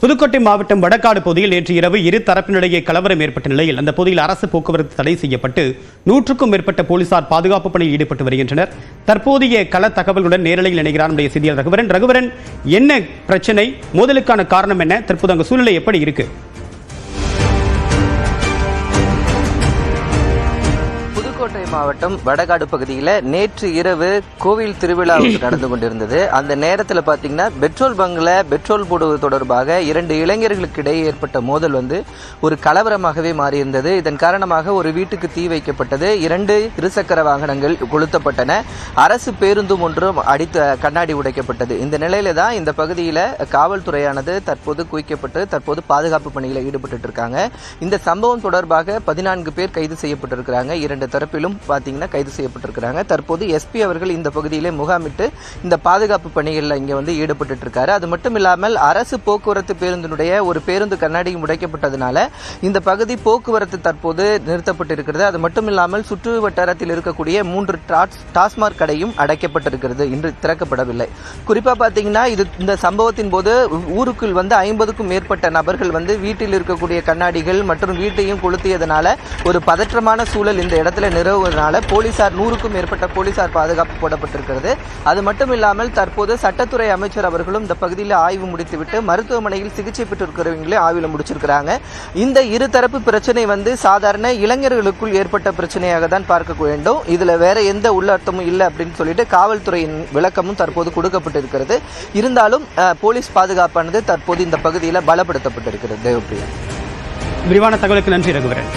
புதுக்கோட்டை மாவட்டம் வடக்காடு பகுதியில் நேற்று இரவு இரு தரப்பினிடையே கலவரம் ஏற்பட்ட நிலையில் அந்த பகுதியில் அரசு போக்குவரத்து தடை செய்யப்பட்டு 100க்கும் மேற்பட்ட போலீசார் பாதுகாப்பு பணியில் ஈடுபட்டு வருகின்றனர். தற்போதைய கள தகவல்களுடன் நேரலையில் இணைகிறார் நம்முடைய செய்தியாளர் ரகுவரன். என்ன பிரச்சனை, மோதலுக்கான காரணம் என்ன, தற்போது அங்கு சூழ்நிலை எப்படி இருக்கு? புதுக்கோட்டை மாவட்டம் வடகாடு பகுதியில் நேற்று இரவு கோவில் திருவிழா நடந்து கொண்டிருந்தது. அந்த நேரத்தில் பார்த்தீங்கன்னா பெட்ரோல் பங்கில் பெட்ரோல் போடுவது தொடர்பாக 2 இளைஞர்களுக்கு இடையே ஏற்பட்ட மோதல் ஒரு கலவரமாகவே மாறியிருந்தது. இதன் காரணமாக ஒரு வீட்டுக்கு தீ வைக்கப்பட்டது. 2 இருசக்கர வாகனங்கள் கொளுத்தப்பட்டன. அரசு பேருந்தும் ஒன்றும் கண்ணாடி உடைக்கப்பட்டது. இந்த நிலையில தான் இந்த பகுதியில் காவல்துறையானது தற்போது குவிக்கப்பட்டு தற்போது பாதுகாப்பு பணியில் ஈடுபட்டு இருக்காங்க. இந்த சம்பவம் தொடர்பாக 14 பேர் கைது செய்யப்பட்டிருக்கிறாங்க. 2 தரப்பிலும் பார்த்தீங்கன்னா கைது செய்யப்பட்டிருக்கிறாங்க. தற்போது எஸ்பி அவர்கள் இந்த பகுதியிலே முகாமிட்டு இந்த பாதுகாப்பு பணிகளில் இங்கே ஈடுபட்டு இருக்காரு. அது மட்டும் இல்லாமல் அரசு போக்குவரத்து பேருந்தினுடைய ஒரு பேருந்து கண்ணாடியும் உடைக்கப்பட்டதுனால இந்த பகுதி போக்குவரத்து தற்போது நிறுத்தப்பட்டிருக்கிறது. அது மட்டும் இல்லாமல் சுற்று வட்டாரத்தில் இருக்கக்கூடிய 3 டாஸ்மாக் கடையும் அடைக்கப்பட்டிருக்கிறது, இன்று திறக்கப்படவில்லை. குறிப்பா பார்த்தீங்கன்னா இந்த சம்பவத்தின் போது ஊருக்குள் 50க்கும் மேற்பட்ட நபர்கள் வீட்டில் இருக்கக்கூடிய கண்ணாடிகள் மற்றும் வீட்டையும் கொளுத்தியதனால ஒரு பதற்றமான சூழல் இந்த இடத்துல நிறுவுவதனால போலீசார் 100க்கும் மேற்பட்ட போலீசார் பாதுகாப்பு போடப்பட்டிருக்கிறது. அது மட்டும் இல்லாமல் தற்போது சட்டத்துறை அமைச்சர் அவர்களும் இந்த பகுதியில் ஆய்வு முடித்துவிட்டு மருத்துவமனையில் சிகிச்சை பெற்றிருக்கிறவங்களே ஆய்வில் முடிச்சிருக்கிறாங்க. இந்த இருதரப்பு பிரச்சனை சாதாரண இளைஞர்களுக்குள் ஏற்பட்ட பிரச்சனையாக தான் பார்க்க வேண்டும். இதுல வேற எந்த உள்ளர்த்தமும் இல்லை அப்படின்னு சொல்லிட்டு காவல்துறையின் விளக்கமும் தற்போது கொடுக்கப்பட்டிருக்கிறது. இருந்தாலும் போலீஸ் பாதுகாப்பானது தற்போது இந்த பகுதியில் பலப்படுத்தப்பட்டிருக்கிறது. தேவப்பிரியா, விரிவான தகவலுக்கு நன்றி ரகுவரன்.